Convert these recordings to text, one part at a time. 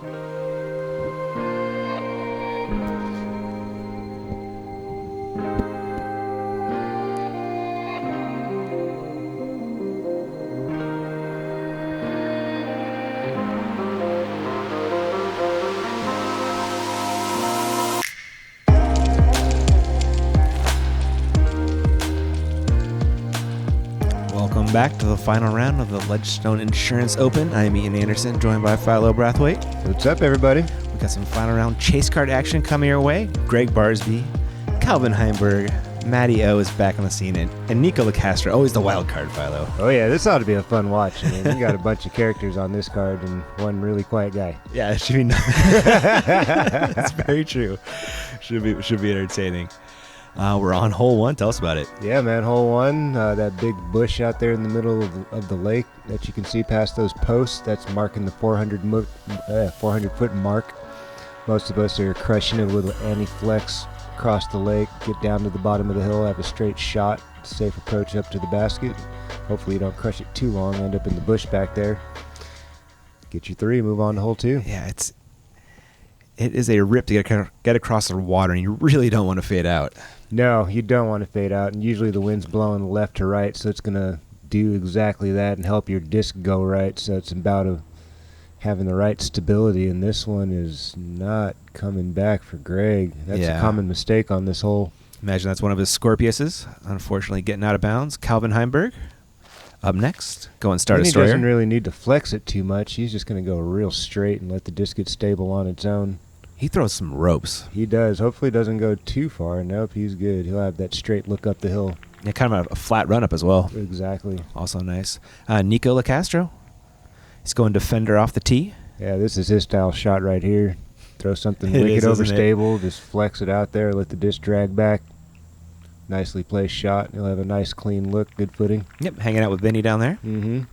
Welcome back to the final round of the Ledgestone Insurance Open. I'm Ian Anderson, joined by Philo Brathwaite. What's up, everybody? We've got some final round chase card action coming your way. Greg Barsby, Calvin Heimburg, Matty O is back on the scene, and Nico Locastro, always the wild card, Philo. Oh, yeah, this ought to be a fun watch. I mean, you got a bunch of characters on this card and one really quiet guy. Yeah, it should be That's very true. Should be entertaining. We're on hole one. Tell us about it. Yeah, man, hole one, that big bush out there in the middle of the lake that you can see past those posts, that's marking the 400-foot mark. Most of us are crushing it with an anti-flex across the lake, get down to the bottom of the hill, have a straight shot, safe approach up to the basket. Hopefully you don't crush it too long, end up in the bush back there. Get your three, move on to hole two. Yeah, it is a rip to get across the water, and you really don't want to fade out. No, you don't want to fade out, and usually the wind's blowing left to right, so it's going to do exactly that and help your disc go right, so it's about having the right stability, and this one is not coming back for Greg. That's a common mistake on this hole. Imagine that's one of his Scorpiuses, unfortunately getting out of bounds. Calvin Heimburg up next. Go and start a Sawyer. He doesn't really need to flex it too much. He's just going to go real straight and let the disc get stable on its own. He throws some ropes. He does. Hopefully it doesn't go too far. Nope, he's good. He'll have that straight look up the hill. Yeah, kind of a flat run up as well. Exactly. Also nice. Nico Locastro. He's going defender off the tee. Yeah, this is his style shot right here. Throw something wicked overstable, just flex it out there, let the disc drag back. Nicely placed shot. He'll have a nice clean look, good footing. Yep, hanging out with Vinny down there. Mm-hmm.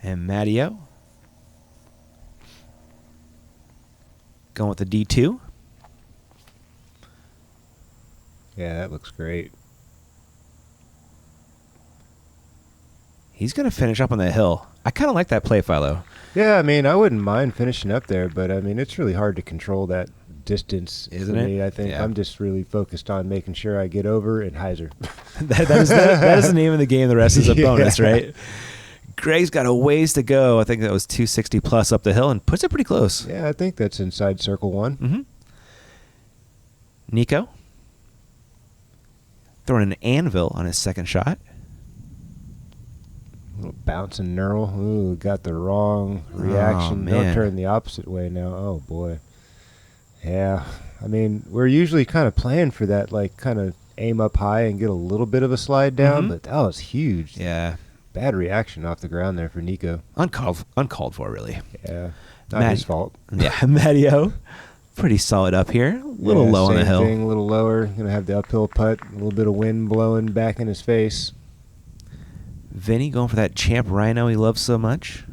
And Matteo. Going with the D2. Yeah, that looks great. He's going to finish up on the hill. I kind of like that play, Philo. Yeah, I mean, I wouldn't mind finishing up there, but, I mean, it's really hard to control that distance. Isn't it? I think I'm just really focused on making sure I get over and hyzer. that is the name of the game. The rest is a bonus, right? Greg's got a ways to go. I think that was 260 plus up the hill and puts it pretty close. Yeah, I think that's inside circle one. Mm-hmm. Nico throwing an anvil on his second shot. A little bounce and knurl. Ooh, got the wrong reaction. Don't turn the opposite way now. Oh, boy. Yeah. I mean, we're usually kind of playing for that, like, kind of aim up high and get a little bit of a slide down, but that was huge. Yeah. Bad reaction off the ground there for Nico. Uncalled for, really. Yeah. Not his fault. Yeah. Matteo, pretty solid up here. A little low on the hill. A little lower. Going to have the uphill putt. A little bit of wind blowing back in his face. Vinny going for that Champ Rhino he loves so much.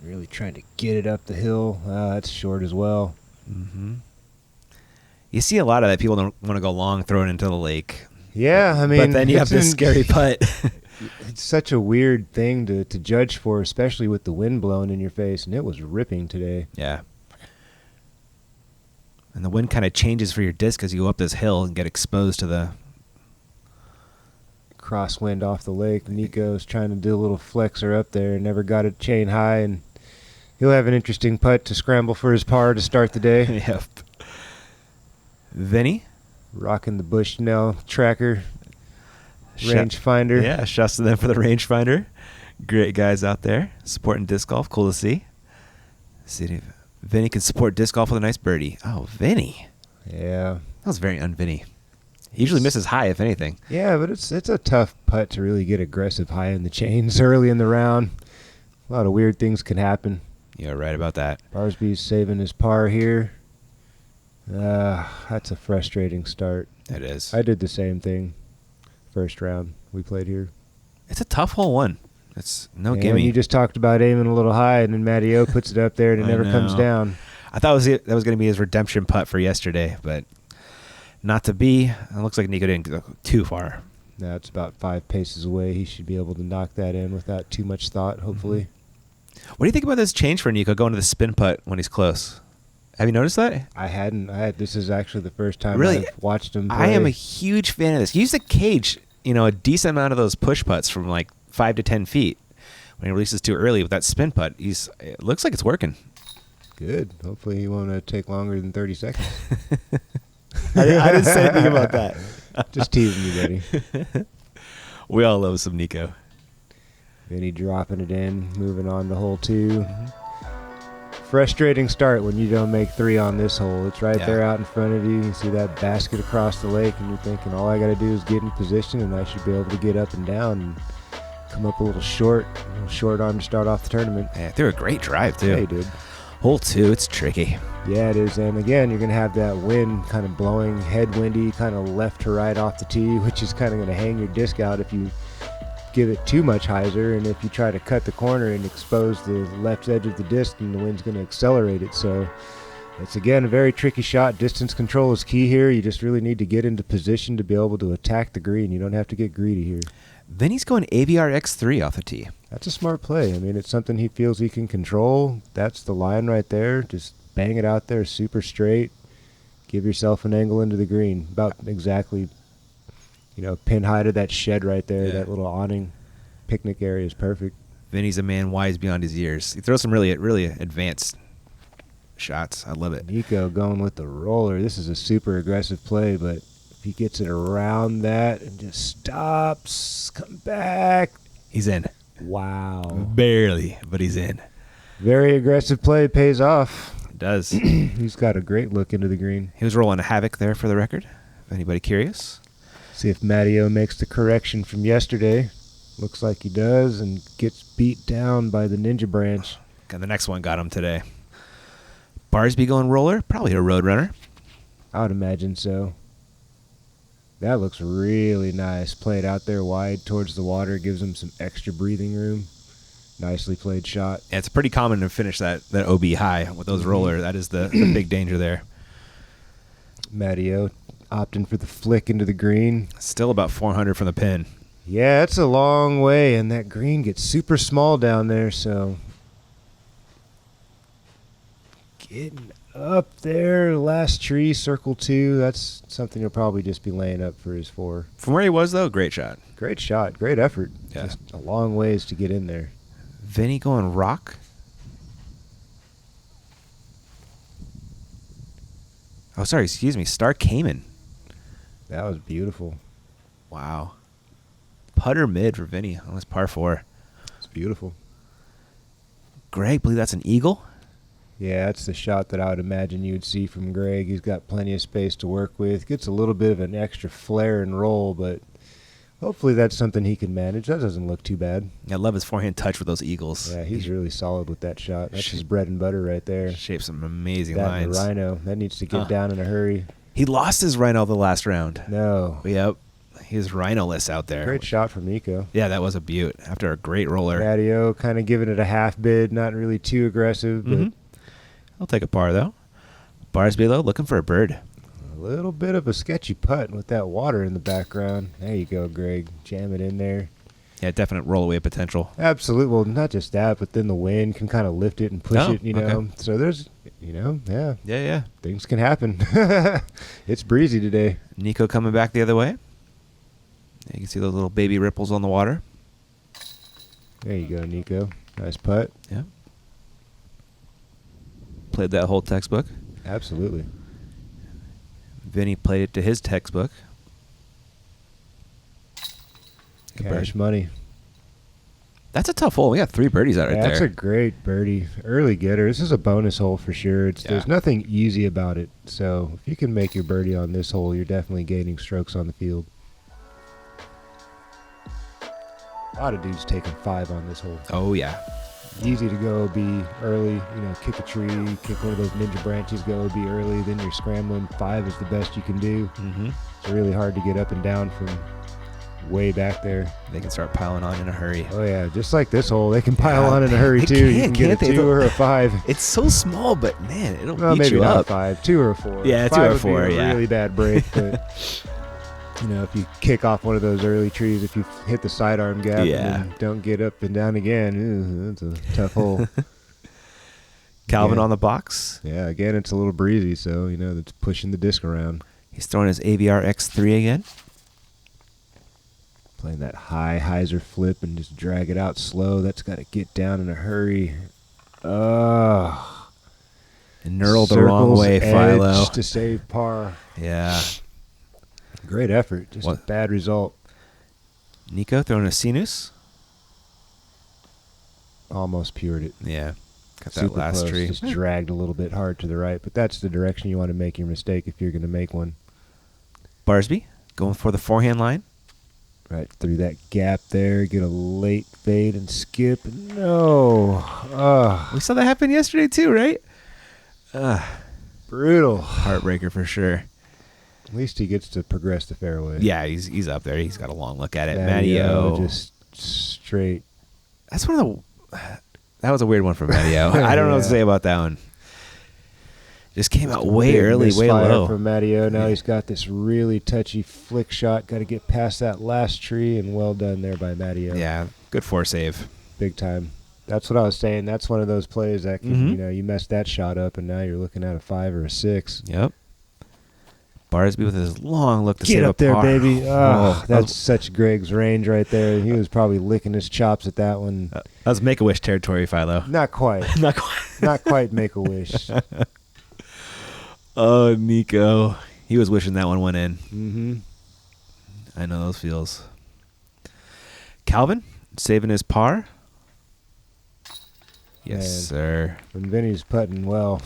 Really trying to get it up the hill. That's short as well. Mm-hmm. You see a lot of that. People don't want to go long, throw it into the lake. Yeah, I mean, but then you have this scary putt. It's such a weird thing to judge for, especially with the wind blowing in your face, and it was ripping today. Yeah. And the wind kind of changes for your disc as you go up this hill and get exposed to the crosswind off the lake. Nico's trying to do a little flexor up there and never got it chain high, and he'll have an interesting putt to scramble for his par to start the day. Yep. Vinny? Rocking the Bushnell tracker rangefinder. Yeah, shouts to them for the rangefinder. Great guys out there supporting disc golf. Cool to see. See if Vinny can support disc golf with a nice birdie. Oh, Vinny. Yeah. That was very un-Vinny. He usually misses high, if anything. Yeah, but it's a tough putt to really get aggressive high in the chains early in the round. A lot of weird things can happen. You're right about that. Barsby's saving his par here. That's a frustrating start. It is. I did the same thing first round we played here. It's a tough hole one. It's no and gimme. You just talked about aiming a little high, and then Matty O puts it up there, and it never comes down. I thought that was going to be his redemption putt for yesterday, but not to be. It looks like Nico didn't go too far. Now it's about 5 paces away. He should be able to knock that in without too much thought, hopefully. What do you think about this change for Nico going to the spin putt when he's close? Have you noticed that? I hadn't. This is actually the first time Really? I've watched him play. I am a huge fan of this. He used to cage, a decent amount of those push putts from like 5 to 10 feet. When he releases too early with that spin putt, it looks like it's working. Good. Hopefully he won't take longer than 30 seconds. I didn't say anything about that. Just teasing you, buddy. We all love some Nico. Vinny dropping it in, moving on to hole 2. Frustrating start when you don't make 3 on this hole. It's right there out in front of you. You see that basket across the lake, and you're thinking, all I got to do is get in position, and I should be able to get up and down and come up a little short arm to start off the tournament. Yeah, threw a great drive, too. Yeah, he did. Hole 2, it's tricky. Yeah, it is. And again, you're going to have that wind kind of blowing headwindy, kind of left to right off the tee, which is kind of going to hang your disc out if you give it too much hyzer, and if you try to cut the corner and expose the left edge of the disc, then the wind's going to accelerate it. So it's, again, a very tricky shot. Distance control is key here. You just really need to get into position to be able to attack the green. You don't have to get greedy here. Then he's going AVR X3 off the tee. That's a smart play. I mean, it's something he feels he can control. That's the line right there. Just bang it out there super straight. Give yourself an angle into the green. About exactly, pin high to that shed right there. Yeah. That little awning picnic area is perfect. Vinny's a man wise beyond his years. He throws some really, really advanced shots. I love it. Nico going with the roller. This is a super aggressive play, but if he gets it around that and just stops, come back. He's in. Wow. Barely, but he's in. Very aggressive play, pays off. It does. He's got a great look into the green. He was rolling a havoc there for the record. If anybody curious. See if Matteo makes the correction from yesterday. Looks like he does, and gets beat down by the Ninja Branch. And the next one got him today. Barsby going roller, probably a road runner. I would imagine so. That looks really nice. Played out there wide towards the water. Gives him some extra breathing room. Nicely played shot. Yeah, it's pretty common to finish that OB high with those rollers. That is the big danger there. Matteo opting for the flick into the green. Still about 400 from the pin. Yeah, it's a long way, and that green gets super small down there, so getting up there, last tree, circle 2, that's something he'll probably just be laying up for his 4. From where he was, though, great shot. Great shot, great effort. Yeah. Just a long ways to get in there. Vinny going rock. Oh, sorry, excuse me. Star Cayman. That was beautiful. Wow. Putter mid for Vinny on this par 4. It's beautiful. Greg, believe that's an eagle? Yeah, that's the shot that I would imagine you would see from Greg. He's got plenty of space to work with. Gets a little bit of an extra flare and roll, but hopefully that's something he can manage. That doesn't look too bad. I love his forehand touch with those eagles. Yeah, he's really solid with that shot. That's his bread and butter right there. Shapes some amazing that lines. That Rhino, that needs to get down in a hurry. He lost his Rhino the last round. No. Yep. He's Rhino-less out there. Great shot from Nico. Yeah, that was a beaut after a great roller. Matteo kind of giving it a half bid, not really too aggressive, but I'll take a par, though. Barsby, though, looking for a bird. A little bit of a sketchy putt with that water in the background. There you go, Greg. Jam it in there. Yeah, definite roll-away potential. Absolutely. Well, not just that, but then the wind can kind of lift it and push it, Okay. So there's, yeah. Yeah. Things can happen. It's breezy today. Nico coming back the other way. You can see those little baby ripples on the water. There you go, Nico. Nice putt. Yeah. Played that whole textbook. Absolutely. Vinny played it to his textbook. Cash money. That's a tough hole. We got 3 birdies out right there. That's a great birdie. Early getter. This is a bonus hole for sure. There's nothing easy about it. So if you can make your birdie on this hole, you're definitely gaining strokes on the field. A lot of dudes taking 5 on this hole. Oh, yeah. Easy to go be early, kick a tree, kick one of those ninja branches, go be early, then you're scrambling. 5 is the best you can do. Mm-hmm. It's really hard to get up and down from way back there. They can start piling on in a hurry. Oh, yeah, just like this hole. They can pile on in a hurry, too. You can get a 2 or a 5. It's so small, but, man, it'll beat maybe you not up. 5, 2 or a 4. Yeah, 2 5 or 4, would be a yeah. really bad break, but You know, if you kick off one of those early trees, if you hit the sidearm gap and then don't get up and down again, that's a tough hole. Calvin Yeah. on the box. Yeah, again, it's a little breezy, so, you know, that's pushing the disc around. He's throwing his AVR X3 again. Playing that high hyzer flip and just drag it out slow. That's got to get down in a hurry. Ugh. And knurled the wrong way, Philo. To save par. Yeah. Great effort. Just a bad result. Nico throwing a sinus. Almost pured it. Yeah. Got that Super last close. tree. Just dragged a little bit hard to the right, but that's the direction you want to make your mistake if you're going to make one. Barsby going for the forehand line. Right through that gap there, get a late fade and skip. No. We saw that happen yesterday too, right? Brutal. Heartbreaker for sure. At least he gets to progress the fairway. Yeah, he's up there. He's got a long look at it. Matty-O Matty-O. just straight. That's one of the... That was a weird one for Matty-O. I don't know what to say about that one. Just came out way early, way low. From Matty-O. Now he's got this really touchy flick shot. Got to get past that last tree, and well done there by Matty-O. Yeah, good four save. Big time. That's what I was saying. That's one of those plays that can, you know, you messed that shot up, and now you're looking at a 5 or a 6. Yep. Barsby with his long look to Get save up a there, par. baby. Oh, That's such Greg's range right there. He was probably licking his chops at that one. That was Make-A-Wish territory, Philo. Not quite. Not quite. Not quite Make-A-Wish. Oh, Nico. He was wishing that one went in. Mm-hmm. I know those feels. Calvin saving his par. Yes, Man. sir. And Vinny's putting well.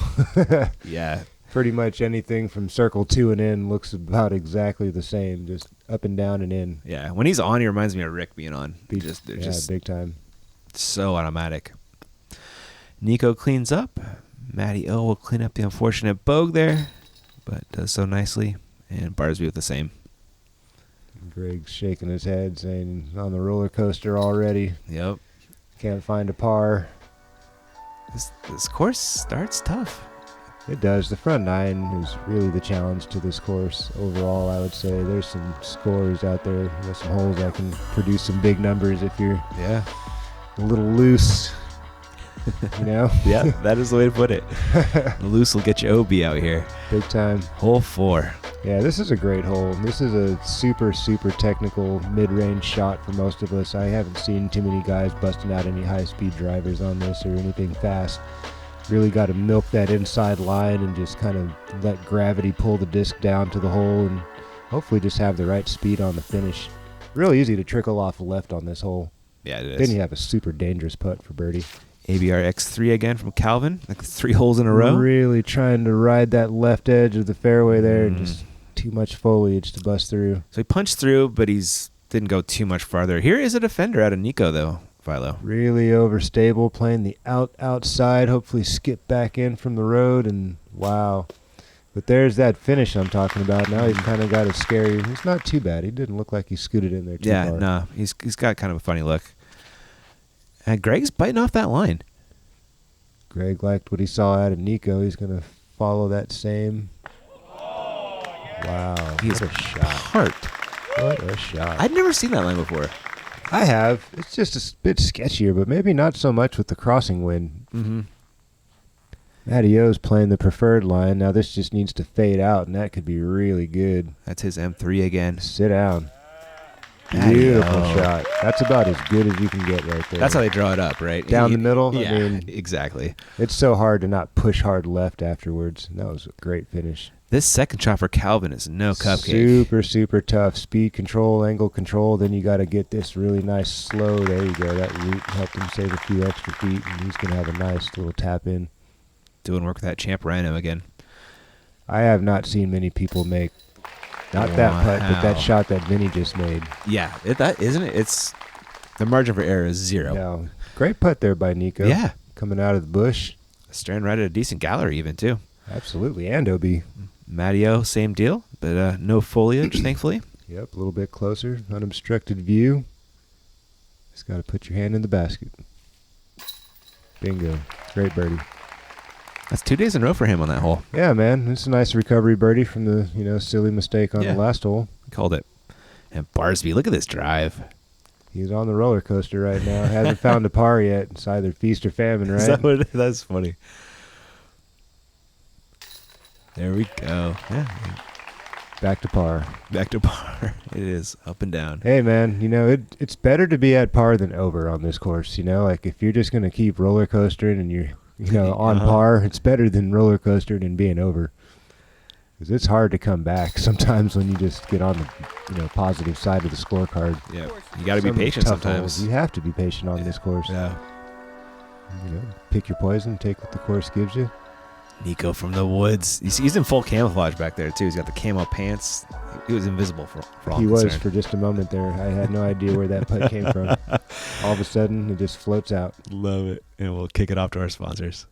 Yeah. Pretty much anything from circle 2 and in looks about exactly the same, just up and down and in. Yeah. When he's on, he reminds me of Rick being on. They're Yeah, just big time. so automatic. Nico cleans up. Matty-O will clean up the unfortunate bogue there, but does so nicely. And Barsby with the same. Greg's shaking his head, saying, on the roller coaster already. Yep. Can't find a par. This course starts tough. It does. The front 9 is really the challenge to this course. Overall, I would say there's some scores out there. There's some holes that can produce some big numbers if you're Yeah. a little loose. You know? Yeah, that is the way to put it. Loose will get you OB out here. Big time. Hole 4. Yeah, this is a great hole. This is a super, super technical mid-range shot for most of us. I haven't seen too many guys busting out any high-speed drivers on this or anything fast. Really got to milk that inside line and just kind of let gravity pull the disc down to the hole and hopefully just have the right speed on the finish. Real easy to trickle off the left on this hole. Yeah, it is. Then you have a super dangerous putt for birdie. ABR X3 again from Calvin. Like 3 holes in a row. Really trying to ride that left edge of the fairway there. Just too much foliage to bust through. So he punched through, but didn't go too much farther. Here is a defender out of Nico, though, Philo. Really overstable, playing the outside. Hopefully skip back in from the road, and wow. But there's that finish I'm talking about. Now he's kind of got a scary. It's not too bad. He didn't look like he scooted in there too far. Yeah, no. He's got kind of a funny look. And Greg's biting off that line. Greg liked what he saw out of Nico. He's going to follow that same. Wow. He's what a shot. Parked. What a shot. I'd never seen that line before. I have. It's just a bit sketchier, but maybe not so much with the crossing wind. Mm-hmm. Matty-O's playing the preferred line. Now this just needs to fade out, and that could be really good. That's his M3 again. Sit down. Matty-O. Beautiful shot. That's about as good as you can get right there. That's how they draw it up, right? Down the middle? Yeah, I mean, exactly. it's so hard to not push hard left afterwards. That was a great finish. This second shot for Calvin is no cupcake. Super, super tough. Speed control, angle control. Then you got to get this really nice slow. There you go. That root helped him save a few extra feet, and he's going to have a nice little tap in. Doing work with that Champ Rhino again. I have not seen many people make not that putt, but that shot that Vinny just made. Yeah, that isn't it? It's the margin for error is 0. No, great putt there by Nico. Yeah, coming out of the bush. staring right at a decent gallery even too. Absolutely, and OB. Matty-O, same deal, but no foliage, thankfully. Yep, a little bit closer, unobstructed view. Just got to put your hand in the basket. Bingo, great birdie. That's 2 days in a row for him on that hole. Yeah, man, it's a nice recovery birdie from the silly mistake on the last hole. Called it. And Barsby, look at this drive. He's on the roller coaster right now. Hasn't found a par yet. It's either feast or famine, right? Is that what that's funny. There we go. Yeah. Back to par. Back to par. It is up and down. Hey, man, it's better to be at par than over on this course. Like if you're just going to keep roller coastering and you're, on par, it's better than roller coastering and being over. Because it's hard to come back sometimes when you just get on the positive side of the scorecard. Yeah, you got to be patient sometimes. Holes. You have to be patient on this course. Yeah. Pick your poison, take what the course gives you. Nico from the woods. You see, he's in full camouflage back there, too. He's got the camo pants. He was invisible for all He concerned. was for just a moment there. I had no idea where that putt came from. All of a sudden, it just floats out. Love it. And we'll kick it off to our sponsors.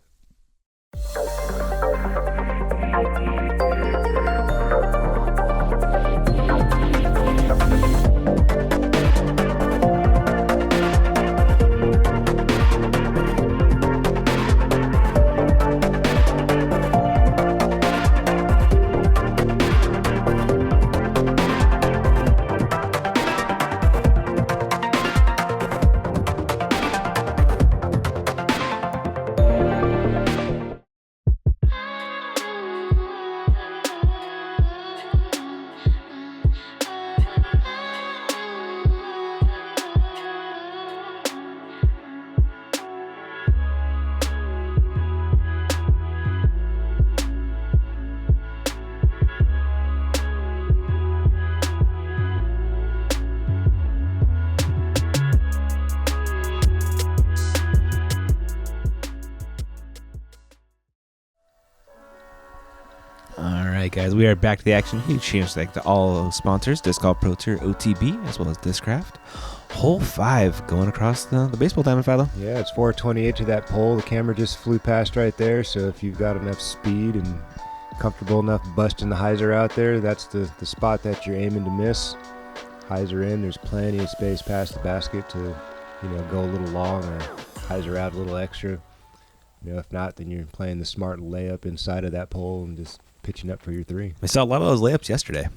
Guys, we are back to the action. Huge change to all sponsors: Disc Golf Pro Tour, OTB, as well as Discraft. Hole 5 going across the baseball diamond, Philo. Yeah, it's 428 to that pole. The camera just flew past right there, so if you've got enough speed and comfortable enough busting the hyzer out there, that's the spot that you're aiming to miss. Hyzer in, there's plenty of space past the basket to go a little long or hyzer out a little extra. If not, then you're playing the smart layup inside of that pole and just pitching up for your 3. We saw a lot of those layups yesterday.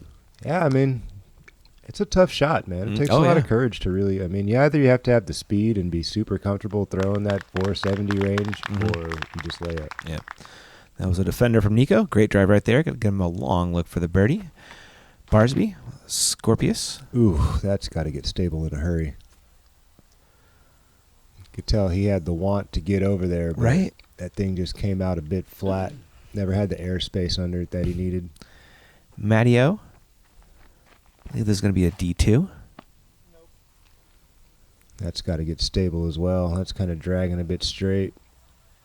Yeah, it's a tough shot, man. It takes a lot of courage to really, either you have to have the speed and be super comfortable throwing that 470 range, or you just lay up. Yeah. That was a defender from Nico. Great drive right there. Got to give him a long look for the birdie. Barsby, Scorpius. Ooh, that's got to get stable in a hurry. You could tell he had the want to get over there, but right? That thing just came out a bit flat. Never had the airspace under it that he needed. Matteo. I believe there's going to be a D2. That's got to get stable as well. That's kind of dragging a bit straight.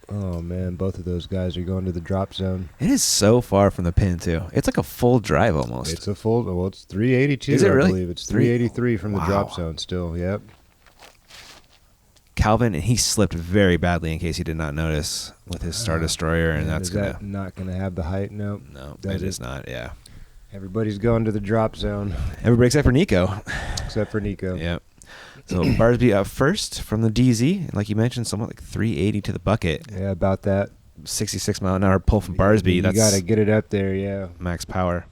Oh, man, both of those guys are going to the drop zone. It is so far from the pin, too. It's like a full drive almost. It's a full, well, it's 382, is it really? I believe. It's 383 from the drop zone still, yep. Calvin, and he slipped very badly in case you did not notice with his Star Destroyer, and that's not going to have the height? Nope. No, it is not, yeah. Everybody's going to the drop zone. Everybody except for Nico. Except for Nico. Yep. So Barsby up first from the DZ, and like you mentioned, somewhat like 380 to the bucket. Yeah, about that. 66 mile an hour pull from Barsby. You got to get it up there, yeah. Max power.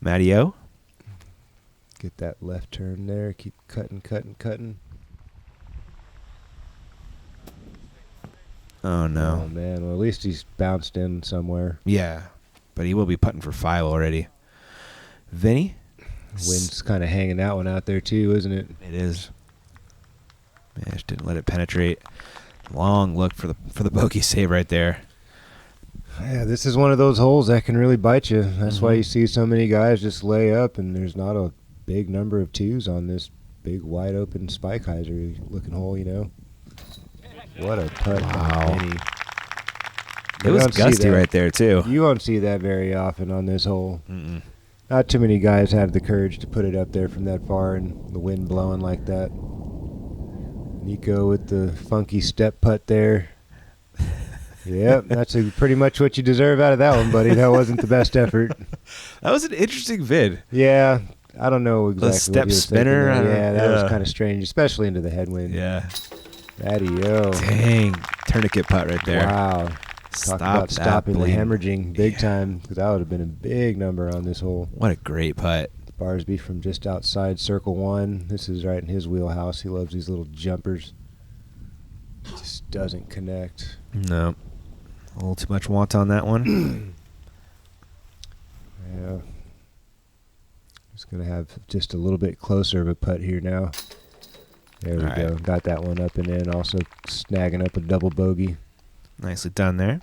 Matteo. Get that left turn there. Keep cutting. Oh, no. Oh, man. Well, at least he's bounced in somewhere. Yeah, but he will be putting for 5 already. Vinny. Wind's kind of hanging that one out there, too, isn't it? It is. Man, just didn't let it penetrate. Long look for the bogey save right there. Yeah, this is one of those holes that can really bite you. That's why you see so many guys just lay up, and there's not a big number of 2s on this big wide open spike hyzer looking hole, What a putt. Wow. It was gusty right there too. You won't see that very often on this hole. Mm-mm. Not too many guys have the courage to put it up there from that far and the wind blowing like that. Nico with the funky step putt there. Yep, that's pretty much what you deserve out of that one, buddy. That wasn't the best effort. That was an interesting vid. Yeah. I don't know exactly. The step spinner? Yeah, that was kind of strange, especially into the headwind. Yeah. Daddy-o. Dang. Tourniquet putt right there. Wow. Talk about stopping the hemorrhaging big time, because that would have been a big number on this hole. What a great putt. Barsby from just outside circle 1. This is right in his wheelhouse. He loves these little jumpers. Just doesn't connect. No. A little too much want on that one. Yeah. Just going to have just a little bit closer of a putt here now. There we go. Got that one up and in. Also snagging up a double bogey. Nicely done there.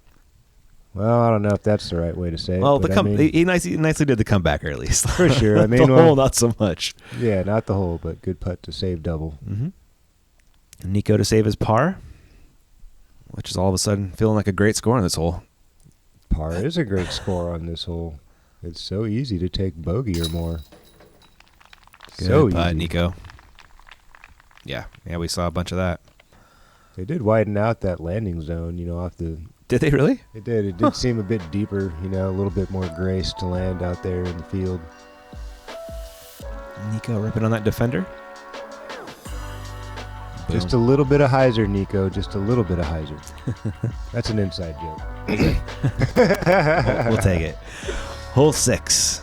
Well, I don't know if that's the right way to say it. Well, he nicely did the comeback early. For sure. I mean, the hole, not so much. Yeah, not the hole, but good putt to save double. Mm-hmm. Nico to save his par, which is all of a sudden feeling like a great score on this hole. Par is a great score on this hole. It's so easy to take bogey or more. Good putt, Nico. Yeah, we saw a bunch of that. They did widen out that landing zone, off the... Did they really? It did. It did seem a bit deeper, a little bit more grace to land out there in the field. Nico ripping on that defender. Boom. Just a little bit of hyzer, Nico. Just a little bit of hyzer. That's an inside joke. We'll take it. Hole 6.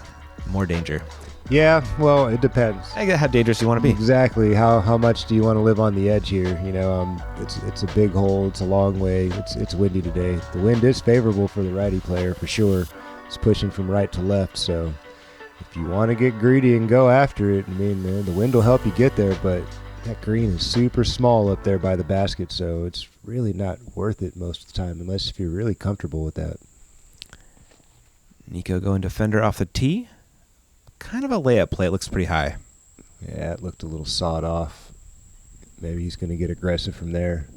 More danger. Yeah, well, it depends. How dangerous you want to be. Exactly. How much do you want to live on the edge here? It's a big hole. It's a long way. It's windy today. The wind is favorable for the righty player for sure. It's pushing from right to left. So if you want to get greedy and go after it, the wind will help you get there. But that green is super small up there by the basket, so it's really not worth it most of the time, unless if you're really comfortable with that. Nico going defender off the tee. Kind of a layup play. It looks pretty high. Yeah, it looked a little sawed off. Maybe he's going to get aggressive from there.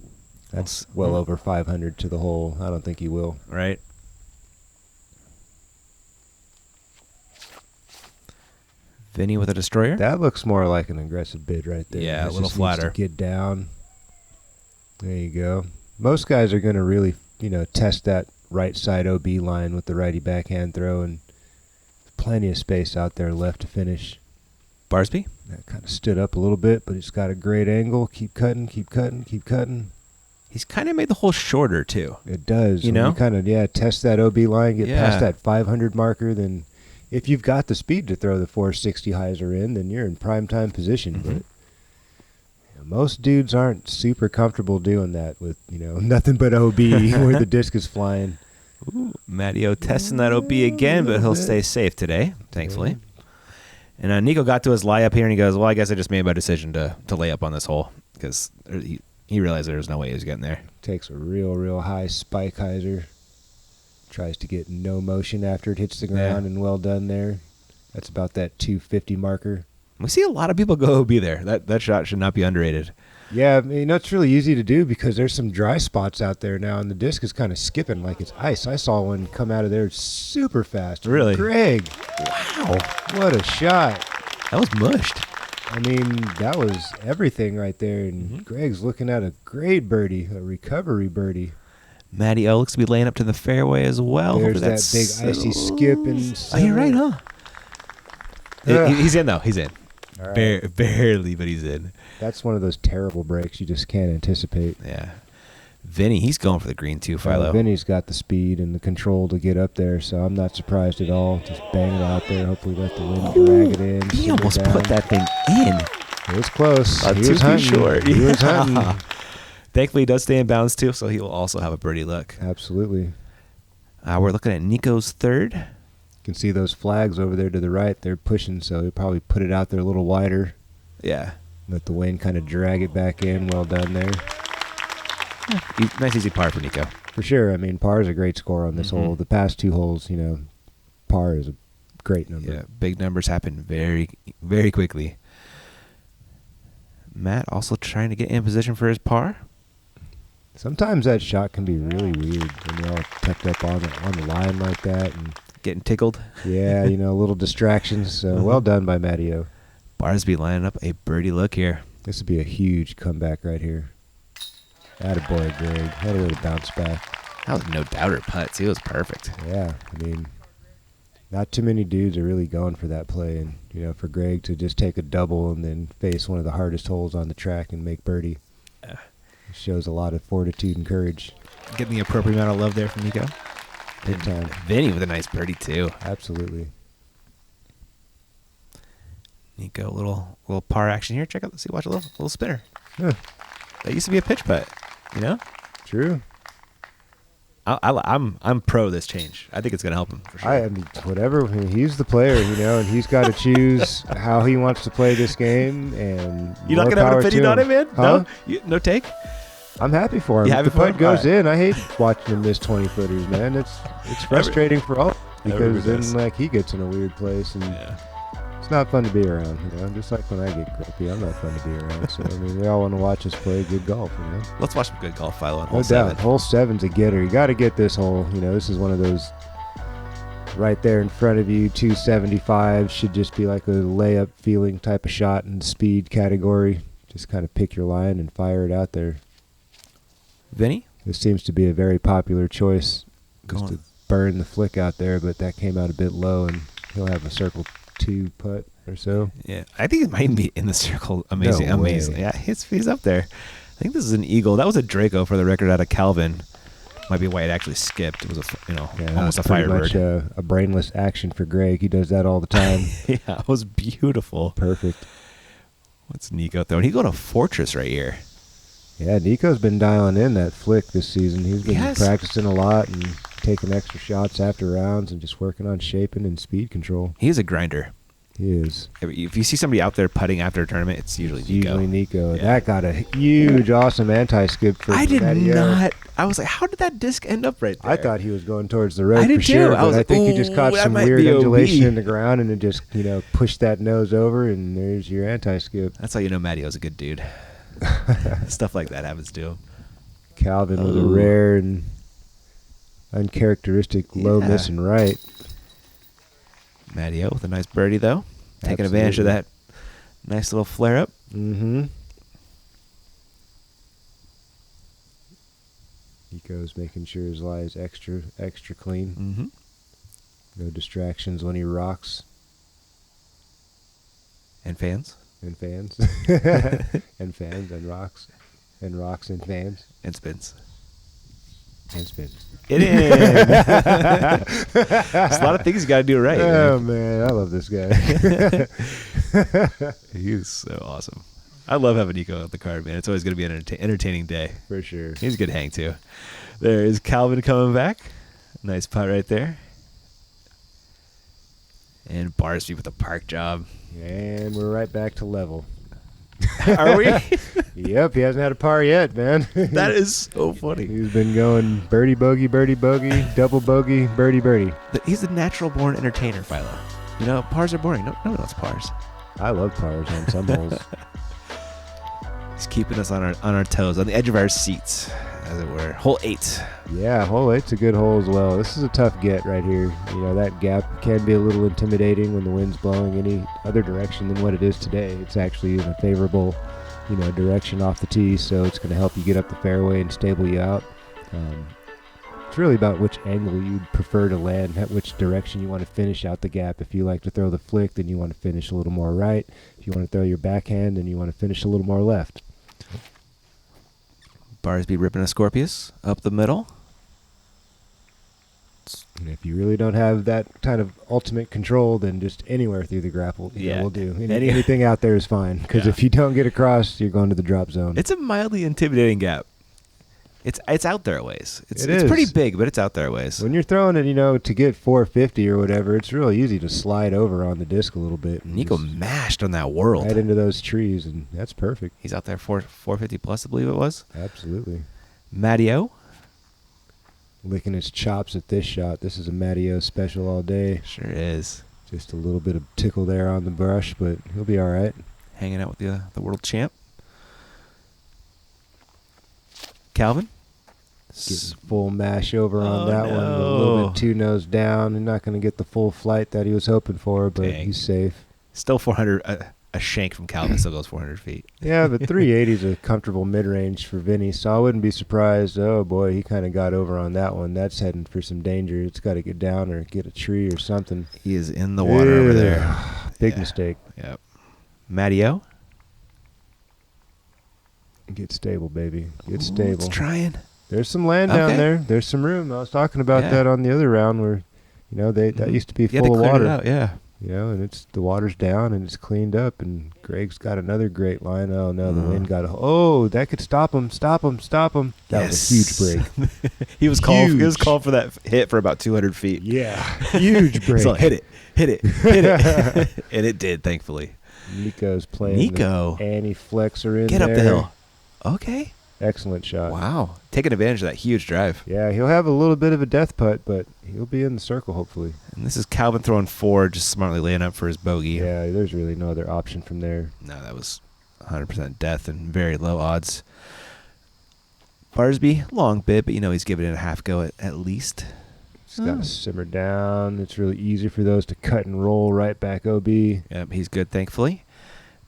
That's well over 500 to the hole. I don't think he will. Right. Vinny with a destroyer. That looks more like an aggressive bid right there. Yeah, a little flatter. Get down. There you go. Most guys are going to really, test that right side OB line with the righty backhand throw, and plenty of space out there left to finish. Barsby? That kind of stood up a little bit, but it's got a great angle. Keep cutting, keep cutting, keep cutting. He's kind of made the hole shorter, too. It does. You know? Kind of, test that OB line, get past that 500 marker, then if you've got the speed to throw the 460 hyzer in, then you're in prime time position. Mm-hmm. But most dudes aren't super comfortable doing that with, nothing but OB where the disc is flying. Ooh, Matteo testing that OB again, but he'll stay safe today, thankfully. And Nico got to his lie up here, and he goes, well, I guess I just made my decision to lay up on this hole, because he realized there was no way he was getting there. Takes a real high spike hyzer. Tries to get no motion after it hits the ground, and well done there. That's about that 250 marker. We see a lot of people go OB there. That shot should not be underrated. Yeah, it's really easy to do because there's some dry spots out there now, and the disc is kind of skipping like it's ice. I saw one come out of there super fast. Really? Greg. Wow. What a shot. That was mushed. That was everything right there, and Greg's looking at a great birdie, a recovery birdie. Matty O looks to be laying up to the fairway as well. There's that big icy skip. Oh, you're right, huh? He's in, though. He's in. Right. Barely, but he's in. That's one of those terrible breaks you just can't anticipate. Yeah. Vinny, he's going for the green too, Philo. Vinny's got the speed and the control to get up there, so I'm not surprised at all. Just bang it out there, hopefully let the wind drag it in. He almost put that thing in. It was close. He was hunting. Short. He was hunting. Thankfully, he does stay in bounds too, so he will also have a birdie look. Absolutely. We're looking at Nico's third. You can see those flags over there to the right. They're pushing, so he'll probably put it out there a little wider. Yeah. Let the wind kind of drag it back in. Well done there. Yeah. Nice, easy par for Nico. For sure. Par is a great score on this hole. The past two holes, par is a great number. Yeah, big numbers happen very, very quickly. Matt also trying to get in position for his par. Sometimes that shot can be really weird when you're all tucked up on the line like that. And getting tickled. Yeah, little distractions. So well done by Matteo. Barsby lining up a birdie look here. This would be a huge comeback right here. Attaboy, Greg. Had a way to bounce back. That was no doubter putts. He was perfect. Yeah, not too many dudes are really going for that play. And, for Greg to just take a double and then face one of the hardest holes on the track and make birdie. Shows a lot of fortitude and courage. Getting the appropriate amount of love there from Nico. Big time. Vinny with a nice birdie, too. Absolutely. Nico, little par action here. Check out, see, watch a little spinner. Huh. That used to be a pitch putt, you know? True. I'm pro this change. I think it's going to help him for sure. I mean, whatever. He's the player, you know, and he's got to choose how he wants to play this game. And you're not going to have an opinion on it, man? Huh? No? No take? I'm happy for him. If the putt goes in, I hate watching him miss 20-footers, man. It's frustrating for all because then like he gets in a weird place and it's not fun to be around, you know. Just like when I get grumpy, I'm not fun to be around. So I mean, we all want to watch us play good golf, you know. Let's watch some good golf, Philo, on hole no 7. doubt. Hole 7's a getter. You got to get this hole. You know, this is one of those right there in front of you. 275 should just be like a layup feeling type of shot in the speed category. Just kind of pick your line and fire it out there. Vinny? This seems to be a very popular choice just to burn the flick out there, but that came out a bit low, and he'll have a circle 2 putt or so. Yeah, I think it might be in the circle. Amazing. No way. Yeah, he's up there. I think this is an eagle. That was a Draco for the record out of Calvin. Might be why it actually skipped. It was almost a firebird. A brainless action for Greg. He does that all the time. Yeah, it was beautiful. Perfect. What's Nico throwing? He got a fortress right here. Yeah, Nico's been dialing in that flick this season. He's been practicing a lot and taking extra shots after rounds and just working on shaping and speed control. He is a grinder. He is. If you see somebody out there putting after a tournament, it's usually Nico. Yeah. That got a huge, awesome anti-skip for Matty. I was like, how did that disc end up right there? I thought he was going towards the road for too. sure, but I think he just caught some weird undulation in the ground and it just, pushed that nose over, and there's your anti-skip. That's how you know Mattio's a good dude. Stuff like that happens to him. Calvin with a rare and uncharacteristic low miss and right. Mattio with a nice birdie, though. Taking advantage of that nice little flare-up. Mm-hmm. Nico's making sure his lie is extra clean. Mm-hmm. No distractions when he rocks. And fans. And fans. And fans and rocks. And rocks and fans. And spins. And spins. It is. There's a lot of things you got to do right. Oh, man. I love this guy. He's so awesome. I love having Nico on the card, man. It's always going to be an entertaining day. For sure. He's a good hang, too. There is Calvin coming back. Nice putt right there. And Barsby with a park job. And we're right back to level. Are we? Yep, he hasn't had a par yet, man. That is so funny. He's been going birdie, bogey, double bogey, birdie, birdie. He's a natural-born entertainer, Philo. Pars are boring. No one wants pars. I love pars on some holes. He's keeping us on our toes, on the edge of our seats, as it were. Hole 8. Yeah, hole 8's a good hole as well. This is a tough get right here. That gap can be a little intimidating when the wind's blowing any other direction than what it is today. It's actually in a favorable, direction off the tee, so it's going to help you get up the fairway and stable you out. It's really about which angle you'd prefer to land, which direction you want to finish out the gap. If you like to throw the flick, then you want to finish a little more right. If you want to throw your backhand, then you want to finish a little more left. Barsby ripping a Scorpius up the middle. And if you really don't have that kind of ultimate control, then just anywhere through the grapple will do. Anything out there is fine, because if you don't get across, you're going to the drop zone. It's a mildly intimidating gap. It's out there a ways. It's is. Pretty big, but it's out there a ways. When you're throwing it, to get 450 or whatever, it's real easy to slide over on the disc a little bit. Nico mashed on that world. Right into those trees, and that's perfect. He's out there 450 plus, I believe it was. Absolutely. Mattio. Licking his chops at this shot. This is a Mattio special all day. Sure is. Just a little bit of tickle there on the brush, but he'll be all right. Hanging out with the world champ. Calvin. Getting full mash over on that one. A little bit 2 nose down. He's not going to get the full flight that he was hoping for, but he's safe. Still 400. A shank from Calvin still goes 400 feet. Yeah, but 380 is a comfortable mid-range for Vinny, so I wouldn't be surprised. Oh, boy, he kind of got over on that one. That's heading for some danger. It's got to get down or get a tree or something. He is in the water over there. Big mistake. Yep. Mattio. Get stable, baby. Get stable. It's trying. There's some land down Okay. there. There's some room. I was talking about Yeah. that on the other round where, that used to be You had to full of clear water. it out, yeah. And the water's down and it's cleaned up. And Greg's got another great line. Oh no, the wind got that could stop him. Stop him. Stop him. That was a huge break. He was called for that hit for about 200 feet. Yeah, huge break. So hit it, hit it, and it did, thankfully. Nico's playing. Nico, the anti-flexor in get there. up the hill. Okay. Excellent shot. Wow, taking advantage of that huge drive. Yeah, he'll have a little bit of a death putt, but he'll be in the circle hopefully. And this is Calvin throwing 4, just smartly laying up for his bogey. Yeah, there's really no other option from there. No, that was 100% death and very low odds. Barsby, long bit, but he's giving it a half go at least. It's got to simmer down. It's really easy for those to cut and roll right back OB. Yep, he's good, thankfully.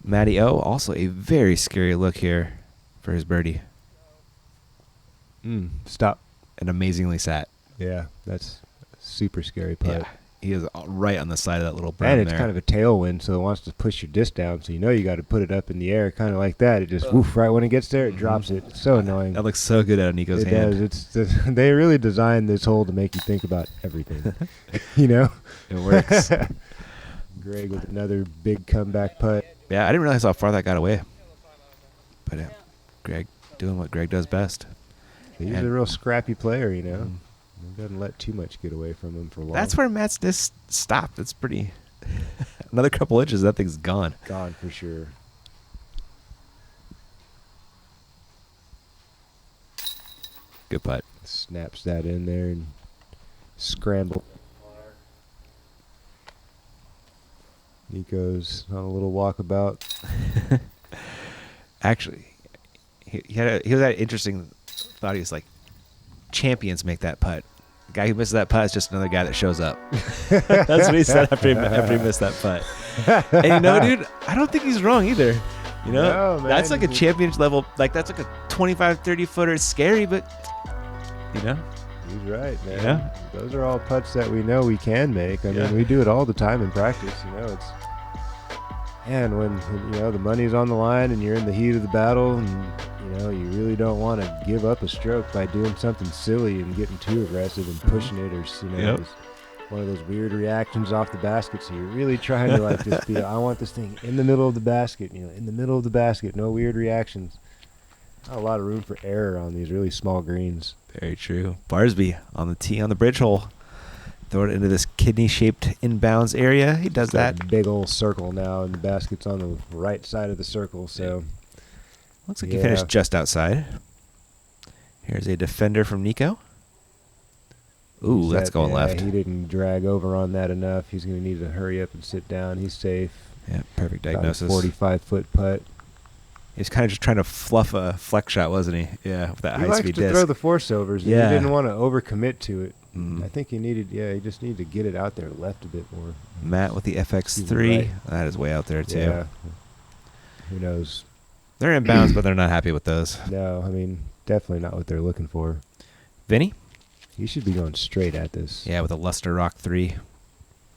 Matty O, also a very scary look here for his birdie. Stop. And amazingly sat. Yeah, that's a super scary putt. Yeah, he is right on the side of that little berm And it's there. kind of a tailwind, so it wants to push your disc down, so you got to put it up in the air, kind of like that. It just, woof, right when it gets there, it drops it. It's so annoying. That looks so good out of Nico's hand. It does. They really designed this hole to make you think about everything. It works. Greg with another big comeback putt. Yeah, I didn't realize how far that got away. But Greg doing what Greg does best. He's a real scrappy player, He doesn't let too much get away from him for long. That's where Matt's disc stopped. It's pretty... Another couple inches, that thing's gone. Gone for sure. Good putt. Snaps that in there and scramble. Nico's on a little walkabout. Actually, he was that interesting thought. He was like, champions make that putt. The guy who misses that putt is just another guy that shows up. That's what he said after he missed that putt. And dude, I don't think he's wrong either. No, man. That's like a championship level. Like that's like a 25, 30 footer. It's scary, but He's right, man. Yeah. Those are all putts that we know we can make. I Yeah. mean, we do it all the time in practice. And when the money's on the line and you're in the heat of the battle, and you really don't want to give up a stroke by doing something silly and getting too aggressive and pushing it, or Yep. just one of those weird reactions off the basket. So you're really trying to just be, I want this thing in the middle of the basket. In the middle of the basket, no weird reactions. Not a lot of room for error on these really small greens. very true. Barsby on the tee on the bridge hole. Throw it into this kidney-shaped inbounds area. He does that. Big old circle now, and the basket's on the right side of the circle. So Looks like he finished just outside. Here's a defender from Nico. Ooh, that's going left. He didn't drag over on that enough. He's going to need to hurry up and sit down. He's safe. Yeah, perfect About a diagnosis. 45-foot putt. He was kind of just trying to fluff a flex shot, wasn't he? Yeah, with that He high-speed likes to disc. throw the force overs. And Yeah. He didn't want to overcommit to it. Mm. I think he just needed to get it out there left a bit more. Matt with the FX3. Right. That is way out there, too. Yeah. Who knows? They're in bounds, but they're not happy with those. No, I mean, definitely not what they're looking for. Vinny? He should be going straight at this. Yeah, with a Luster Rock 3. Kind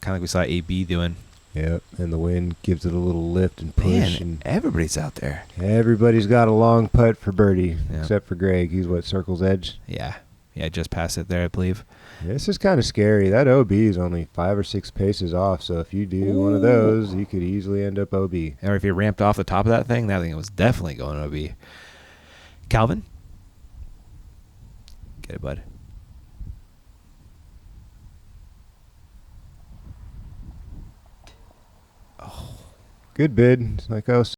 of like we saw AB doing. Yep, and the wind gives it a little lift and push. Man, And everybody's out there. everybody's got a long putt for birdie, Yeah. except for Greg. He's circle's edge. Yeah. Yeah, just past it there, I believe. This is kind of scary. That OB is only 5 or 6 paces off, so if you do one of those, you could easily end up OB. Or if you ramped off the top of that thing was definitely going to be. Calvin? Get it, bud. Good bid, like I was